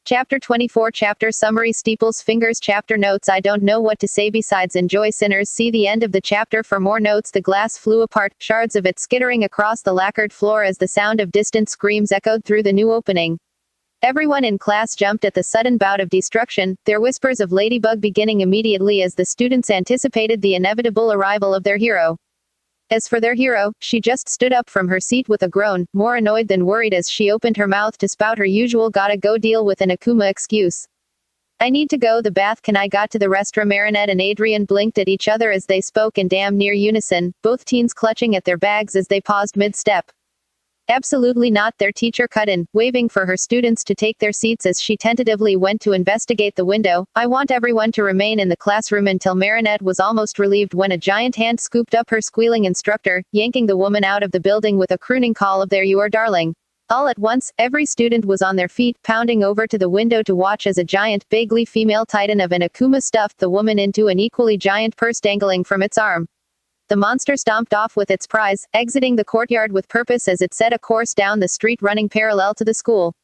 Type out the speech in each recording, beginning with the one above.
Chapter 24 Chapter Summary Steeples Fingers Chapter Notes I don't know what to say besides enjoy sinners see the end of the chapter for more notes The glass flew apart, shards of it skittering across the lacquered floor as the sound of distant screams echoed through the new opening. Everyone in class jumped at the sudden bout of destruction, their whispers of Ladybug beginning immediately as the students anticipated the inevitable arrival of their hero. As for their hero, she just stood up from her seat with a groan, more annoyed than worried as she opened her mouth to spout her usual gotta go deal with an Akuma excuse. I need to go the bath can I got to the restroom Marinette and Adrian blinked at each other as they spoke in damn near unison, both teens clutching at their bags as they paused mid-step. Absolutely not their teacher cut in, waving for her students to take their seats as she tentatively went to investigate the window. I want everyone to remain in the classroom until Marinette was almost relieved when a giant hand scooped up her squealing instructor, yanking the woman out of the building with a crooning call of "There you are, darling." All at once, every student was on their feet, pounding over to the window to watch as a giant, vaguely female titan of an Akuma stuffed the woman into an equally giant purse dangling from its arm. The monster stomped off with its prize, exiting the courtyard with purpose as it set a course down the street running parallel to the school.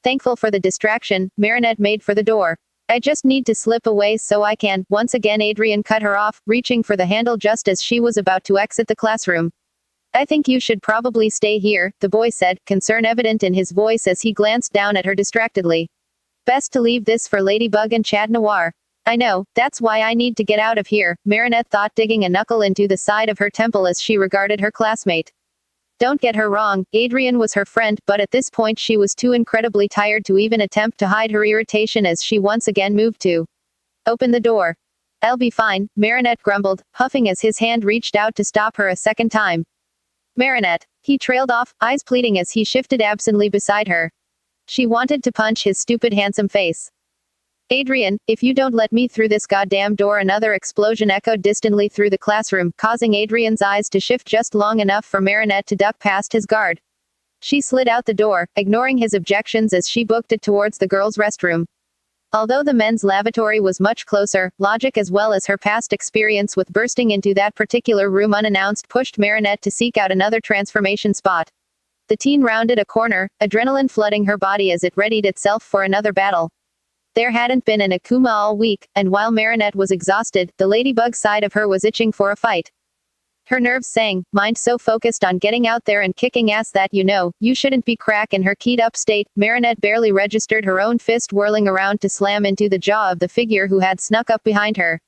Thankful for the distraction, Marinette made for the door. I just need to slip away so I can. Once again Adrian cut her off, reaching for the handle just as she was about to exit the classroom. I think you should probably stay here, the boy said, concern evident in his voice as he glanced down at her distractedly. Best to leave this for Ladybug and Chad Noir. I know, that's why I need to get out of here, Marinette thought, digging a knuckle into the side of her temple as she regarded her classmate. Don't get her wrong, Adrian was her friend, but at this point she was too incredibly tired to even attempt to hide her irritation as she once again moved to open the door. I'll be fine, Marinette grumbled, huffing as his hand reached out to stop her a second time. Marinette. He trailed off, eyes pleading as he shifted absently beside her. She wanted to punch his stupid handsome face. Adrian, if you don't let me through this goddamn door. Another explosion echoed distantly through the classroom, causing Adrian's eyes to shift just long enough for Marinette to duck past his guard. She slid out the door, ignoring his objections as she booked it towards the girls' restroom. Although the men's lavatory was much closer, logic as well as her past experience with bursting into that particular room unannounced pushed Marinette to seek out another transformation spot. The teen rounded a corner, adrenaline flooding her body as it readied itself for another battle. There hadn't been an Akuma all week, and while Marinette was exhausted, the Ladybug side of her was itching for a fight. Her nerves sang, mind so focused on getting out there and kicking ass that you shouldn't be crack. In her keyed-up state, Marinette barely registered her own fist whirling around to slam into the jaw of the figure who had snuck up behind her.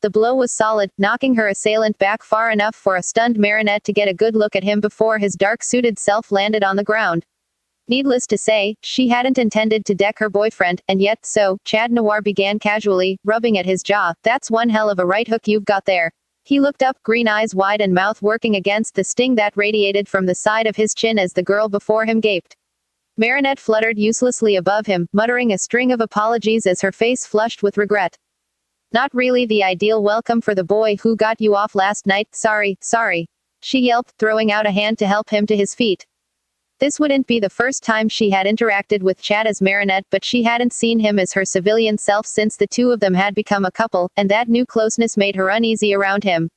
The blow was solid, knocking her assailant back far enough for a stunned Marinette to get a good look at him before his dark-suited self landed on the ground. Needless to say, she hadn't intended to deck her boyfriend, and yet so, Chad Noir began casually, rubbing at his jaw. That's one hell of a right hook you've got there. He looked up, green eyes wide and mouth working against the sting that radiated from the side of his chin as the girl before him gaped. Marinette fluttered uselessly above him, muttering a string of apologies as her face flushed with regret. Not really the ideal welcome for the boy who got you off last night, sorry. She yelped, throwing out a hand to help him to his feet. This wouldn't be the first time she had interacted with Chad as Marinette, but she hadn't seen him as her civilian self since the two of them had become a couple, and that new closeness made her uneasy around him.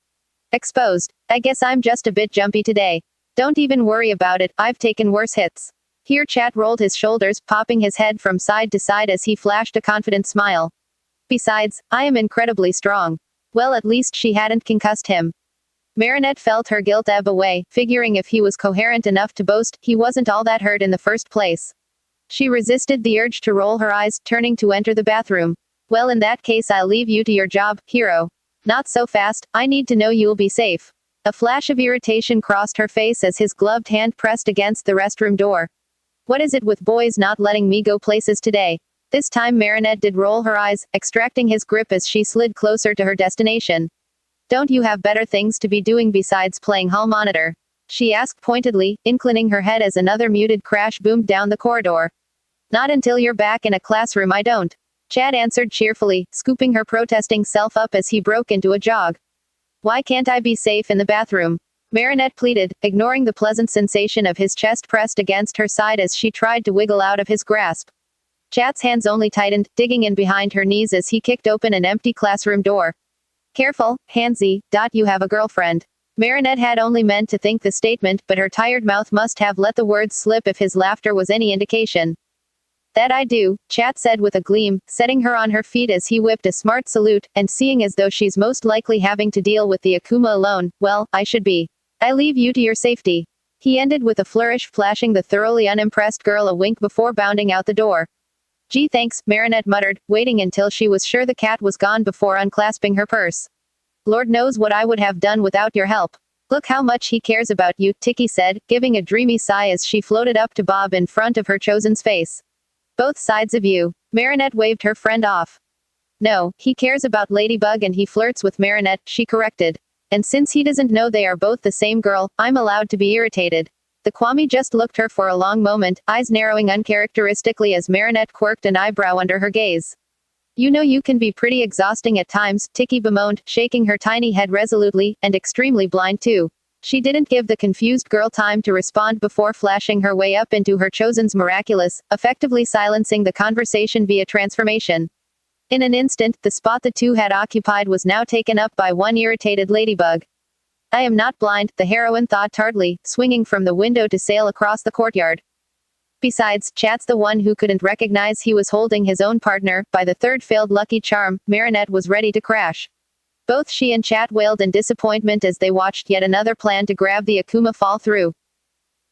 Exposed. I guess I'm just a bit jumpy today. Don't even worry about it, I've taken worse hits. Here Chad rolled his shoulders, popping his head from side to side as he flashed a confident smile. Besides, I am incredibly strong. Well, at least she hadn't concussed him. Marinette felt her guilt ebb away, figuring if he was coherent enough to boast, he wasn't all that hurt in the first place. She resisted the urge to roll her eyes, turning to enter the bathroom. Well, in that case I'll leave you to your job, hero. Not so fast, I need to know you'll be safe. A flash of irritation crossed her face as his gloved hand pressed against the restroom door. What is it with boys not letting me go places today? This time Marinette did roll her eyes, extracting his grip as she slid closer to her destination. Don't you have better things to be doing besides playing hall monitor? She asked pointedly, inclining her head as another muted crash boomed down the corridor. Not until you're back in a classroom I don't. Chad answered cheerfully, scooping her protesting self up as he broke into a jog. Why can't I be safe in the bathroom? Marinette pleaded, ignoring the pleasant sensation of his chest pressed against her side as she tried to wiggle out of his grasp. Chad's hands only tightened, digging in behind her knees as he kicked open an empty classroom door. Careful, handsy, you have a girlfriend. Marinette had only meant to think the statement, but her tired mouth must have let the words slip if his laughter was any indication. That I do, Chat said with a gleam, setting her on her feet as he whipped a smart salute, and seeing as though she's most likely having to deal with the Akuma alone, well, I should be. I leave you to your safety. He ended with a flourish, flashing the thoroughly unimpressed girl a wink before bounding out the door. Gee thanks, Marinette muttered, waiting until she was sure the cat was gone before unclasping her purse. Lord knows what I would have done without your help. Look how much he cares about you, Tiki said, giving a dreamy sigh as she floated up to bob in front of her chosen's face. Both sides of you. Marinette waved her friend off. No, he cares about Ladybug and he flirts with Marinette, she corrected. And since he doesn't know they are both the same girl, I'm allowed to be irritated. The Kwami just looked her for a long moment, eyes narrowing uncharacteristically as Marinette quirked an eyebrow under her gaze. You know you can be pretty exhausting at times, Tiki bemoaned, shaking her tiny head resolutely, and extremely blind too. She didn't give the confused girl time to respond before flashing her way up into her chosen's miraculous, effectively silencing the conversation via transformation. In an instant, the spot the two had occupied was now taken up by one irritated ladybug. I am not blind, the heroine thought tartly, swinging from the window to sail across the courtyard. Besides, Chat's the one who couldn't recognize he was holding his own partner. By the third failed lucky charm, Marinette was ready to crash. Both she and Chat wailed in disappointment as they watched yet another plan to grab the Akuma fall through.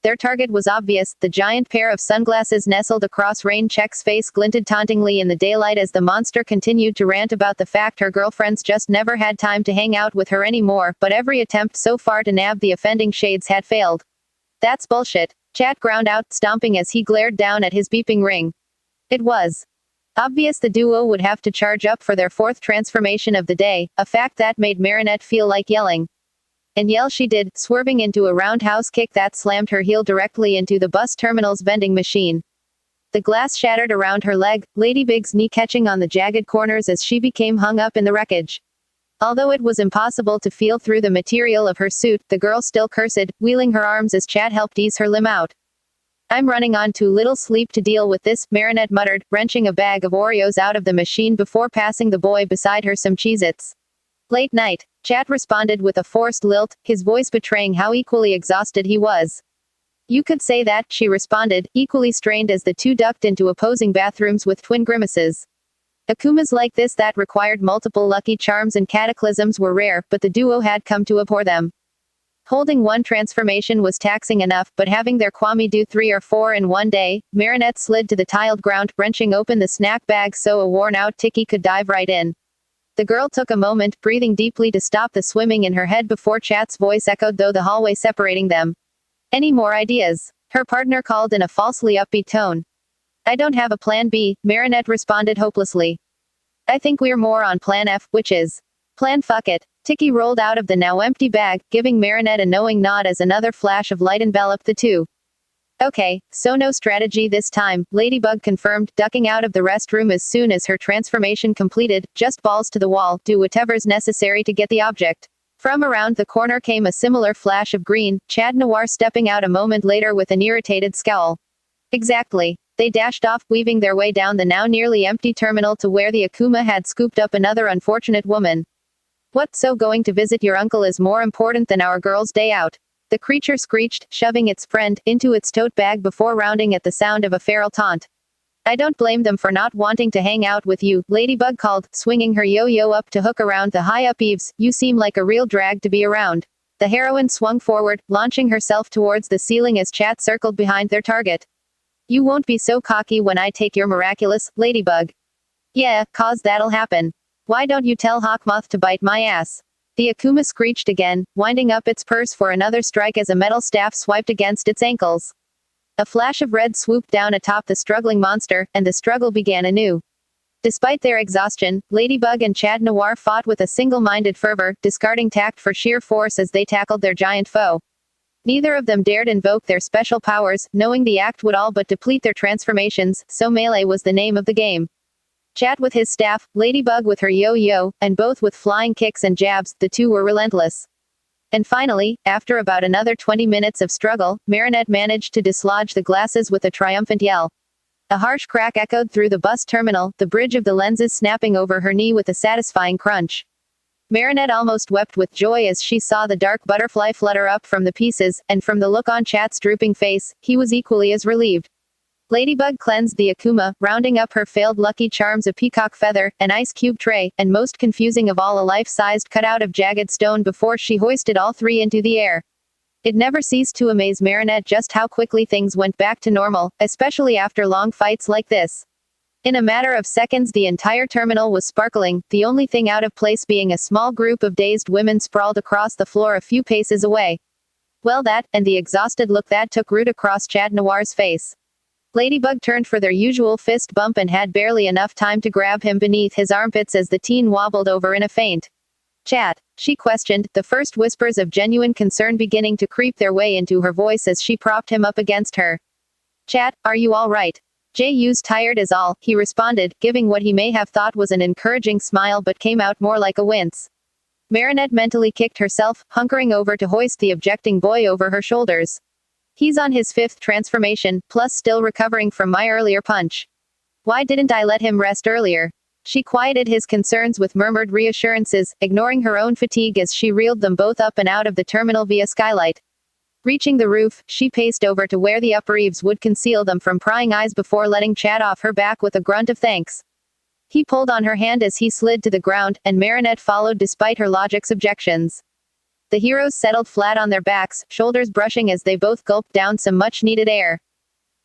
Their target was obvious, the giant pair of sunglasses nestled across Rain Check's face glinted tauntingly in the daylight as the monster continued to rant about the fact her girlfriends just never had time to hang out with her anymore, but every attempt so far to nab the offending shades had failed. That's bullshit, Chat ground out, stomping as he glared down at his beeping ring. It was obvious the duo would have to charge up for their fourth transformation of the day, a fact that made Marinette feel like yelling. And yell she did, swerving into a roundhouse kick that slammed her heel directly into the bus terminal's vending machine. The glass shattered around her leg, Ladybug's knee catching on the jagged corners as she became hung up in the wreckage. Although it was impossible to feel through the material of her suit, the girl still cursed, wheeling her arms as Chat helped ease her limb out. I'm running on too little sleep to deal with this, Marinette muttered, wrenching a bag of Oreos out of the machine before passing the boy beside her some Cheez-Its. Late night, Chat responded with a forced lilt, his voice betraying how equally exhausted he was. You could say that, she responded, equally strained as the two ducked into opposing bathrooms with twin grimaces. Akumas like this that required multiple lucky charms and cataclysms were rare, but the duo had come to abhor them. Holding one transformation was taxing enough, but having their Kwami do 3 or 4 in one day, Marinette slid to the tiled ground, wrenching open the snack bag so a worn-out Tiki could dive right in. The girl took a moment, breathing deeply to stop the swimming in her head before Chat's voice echoed through the hallway separating them. Any more ideas? Her partner called in a falsely upbeat tone. I don't have a plan B, Marinette responded hopelessly. I think we're more on plan F, which is plan fuck it. Tiki rolled out of the now empty bag, giving Marinette a knowing nod as another flash of light enveloped the two. Okay, so no strategy this time, Ladybug confirmed, ducking out of the restroom as soon as her transformation completed, just balls to the wall, do whatever's necessary to get the object. From around the corner came a similar flash of green, Chad Noir stepping out a moment later with an irritated scowl. Exactly. They dashed off, weaving their way down the now nearly empty terminal to where the Akuma had scooped up another unfortunate woman. What, so going to visit your uncle is more important than our girl's day out? The creature screeched, shoving its friend into its tote bag before rounding at the sound of a feral taunt. I don't blame them for not wanting to hang out with you, Ladybug called, swinging her yo-yo up to hook around the high-up eaves. You seem like a real drag to be around. The heroine swung forward, launching herself towards the ceiling as Chat circled behind their target. You won't be so cocky when I take your miraculous, Ladybug. Yeah, 'cause that'll happen. Why don't you tell Hawkmoth to bite my ass? The Akuma screeched again, winding up its purse for another strike as a metal staff swiped against its ankles. A flash of red swooped down atop the struggling monster, and the struggle began anew. Despite their exhaustion, Ladybug and Chad Noir fought with a single-minded fervor, discarding tact for sheer force as they tackled their giant foe. Neither of them dared invoke their special powers, knowing the act would all but deplete their transformations, so melee was the name of the game. Chat with his staff, Ladybug with her yo-yo, and both with flying kicks and jabs, the two were relentless. And finally, after about another 20 minutes of struggle, Marinette managed to dislodge the glasses with a triumphant yell. A harsh crack echoed through the bus terminal, the bridge of the lenses snapping over her knee with a satisfying crunch. Marinette almost wept with joy as she saw the dark butterfly flutter up from the pieces, and from the look on Chat's drooping face, he was equally as relieved. Ladybug cleansed the Akuma, rounding up her failed lucky charms a peacock feather, an ice cube tray, and most confusing of all a life-sized cutout of jagged stone before she hoisted all three into the air. It never ceased to amaze Marinette just how quickly things went back to normal, especially after long fights like this. In a matter of seconds the entire terminal was sparkling, the only thing out of place being a small group of dazed women sprawled across the floor a few paces away. Well that, and the exhausted look that took root across Chat Noir's face. Ladybug turned for their usual fist bump and had barely enough time to grab him beneath his armpits as the teen wobbled over in a faint. Chat, she questioned, the first whispers of genuine concern beginning to creep their way into her voice as she propped him up against her. Chat, are you all right? You's tired as all, he responded, giving what he may have thought was an encouraging smile but came out more like a wince. Marinette mentally kicked herself, hunkering over to hoist the objecting boy over her shoulders. He's on his 5th transformation, plus still recovering from my earlier punch. Why didn't I let him rest earlier? She quieted his concerns with murmured reassurances, ignoring her own fatigue as she reeled them both up and out of the terminal via skylight. Reaching the roof, she paced over to where the upper eaves would conceal them from prying eyes before letting Chat off her back with a grunt of thanks. He pulled on her hand as he slid to the ground, and Marinette followed despite her logic's objections. The heroes settled flat on their backs, shoulders brushing as they both gulped down some much-needed air.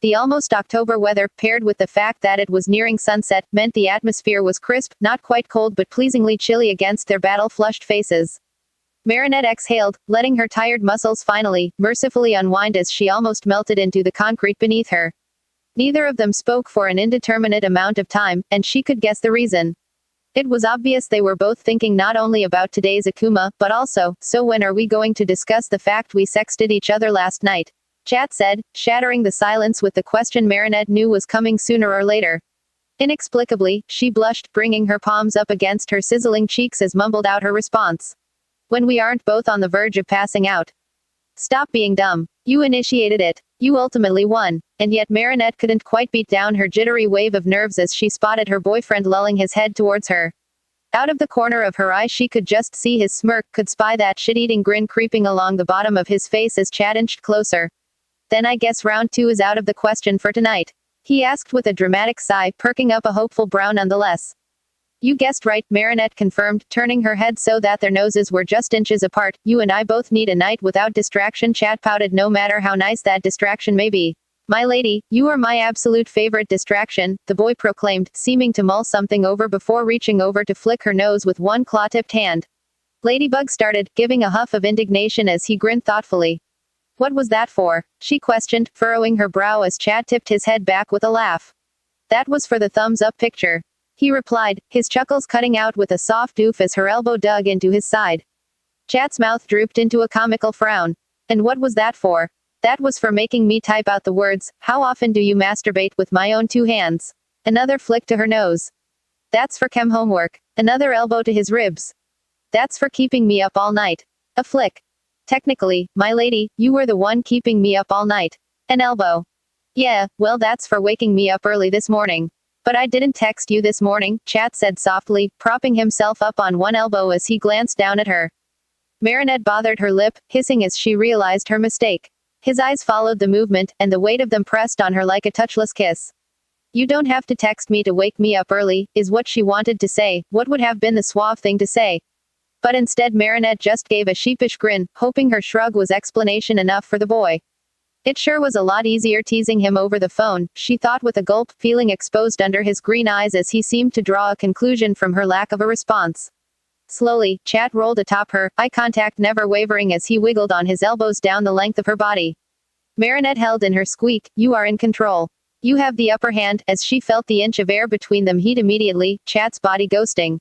The almost October weather, paired with the fact that it was nearing sunset, meant the atmosphere was crisp, not quite cold but pleasingly chilly against their battle-flushed faces. Marinette exhaled, letting her tired muscles finally, mercifully unwind as she almost melted into the concrete beneath her. Neither of them spoke for an indeterminate amount of time, and she could guess the reason. It was obvious they were both thinking not only about today's Akuma, but also, so when are we going to discuss the fact we sexted each other last night? Chat said, shattering the silence with the question Marinette knew was coming sooner or later. Inexplicably, she blushed, bringing her palms up against her sizzling cheeks as mumbled out her response. When we aren't both on the verge of passing out. Stop being dumb. You initiated it. You ultimately won. And yet Marinette couldn't quite beat down her jittery wave of nerves as she spotted her boyfriend lulling his head towards her. Out of the corner of her eye she could just see his smirk, could spy that shit-eating grin creeping along the bottom of his face as Chat inched closer. Then I guess round 2 is out of the question for tonight. He asked with a dramatic sigh, perking up a hopeful brow nonetheless. You guessed right, Marinette confirmed, turning her head so that their noses were just inches apart. You and I both need a night without distraction. Chat pouted, no matter how nice that distraction may be. My lady, you are my absolute favorite distraction, the boy proclaimed, seeming to mull something over before reaching over to flick her nose with one claw-tipped hand. Ladybug started, giving a huff of indignation as he grinned thoughtfully. What was that for? She questioned, furrowing her brow as Chat tipped his head back with a laugh. That was for the thumbs-up picture. He replied, his chuckles cutting out with a soft oof as her elbow dug into his side. Chat's mouth drooped into a comical frown. And what was that for? That was for making me type out the words, how often do you masturbate with my own 2 hands? Another flick to her nose. That's for chem homework. Another elbow to his ribs. That's for keeping me up all night. A flick. Technically, my lady, you were the one keeping me up all night. An elbow. Yeah, well that's for waking me up early this morning. But I didn't text you this morning, Chat said softly, propping himself up on one elbow as he glanced down at her. Marinette bothered her lip, hissing as she realized her mistake. His eyes followed the movement, and the weight of them pressed on her like a touchless kiss. You don't have to text me to wake me up early, is what she wanted to say, what would have been the suave thing to say. But instead Marinette just gave a sheepish grin, hoping her shrug was explanation enough for the boy. It sure was a lot easier teasing him over the phone, she thought with a gulp, feeling exposed under his green eyes as he seemed to draw a conclusion from her lack of a response. Slowly, Chat rolled atop her, eye contact never wavering as he wiggled on his elbows down the length of her body. Marinette held in her squeak, you are in control. You have the upper hand, as she felt the inch of air between them heat immediately, Chat's body ghosting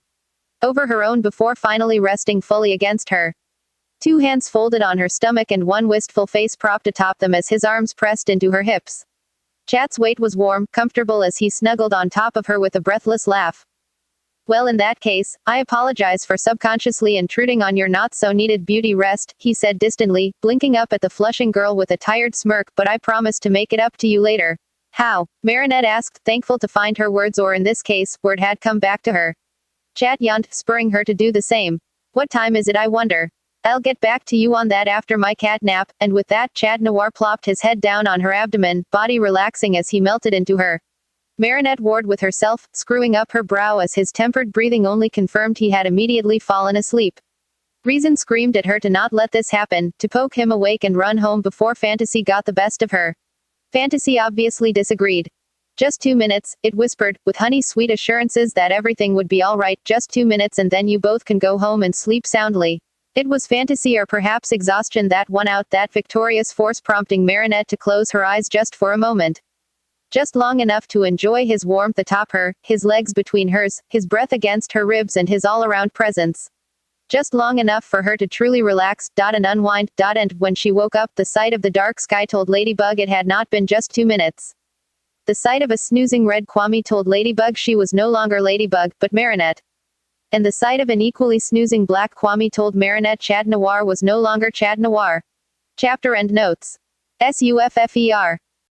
over her own before finally resting fully against her. 2 hands folded on her stomach and one wistful face propped atop them as his arms pressed into her hips. Chat's weight was warm, comfortable as he snuggled on top of her with a breathless laugh. Well in that case, I apologize for subconsciously intruding on your not-so-needed beauty rest, he said distantly, blinking up at the flushing girl with a tired smirk, but I promise to make it up to you later. How? Marinette asked, thankful to find her words, or in this case, word had come back to her. Chat yawned, spurring her to do the same. What time is it, I wonder? I'll get back to you on that after my cat nap, and with that, Chad Noir plopped his head down on her abdomen, body relaxing as he melted into her. Marinette warred with herself, screwing up her brow as his tempered breathing only confirmed he had immediately fallen asleep. Reason screamed at her to not let this happen, to poke him awake and run home before Fantasy got the best of her. Fantasy obviously disagreed. Just 2 minutes, it whispered, with honey-sweet assurances that everything would be all right, just 2 minutes and then you both can go home and sleep soundly. It was fantasy or perhaps exhaustion that won out, that victorious force prompting Marinette to close her eyes just for a moment. Just long enough to enjoy his warmth atop her, his legs between hers, his breath against her ribs and his all-around presence. Just long enough for her to truly relax, and unwind, and when she woke up, the sight of the dark sky told Ladybug it had not been just 2 minutes. The sight of a snoozing red Kwame told Ladybug she was no longer Ladybug, but Marinette. And the sight of an equally snoozing black Kwame told Marinette Chad Noir was no longer Chad Noir. Chapter End Notes. SUFFER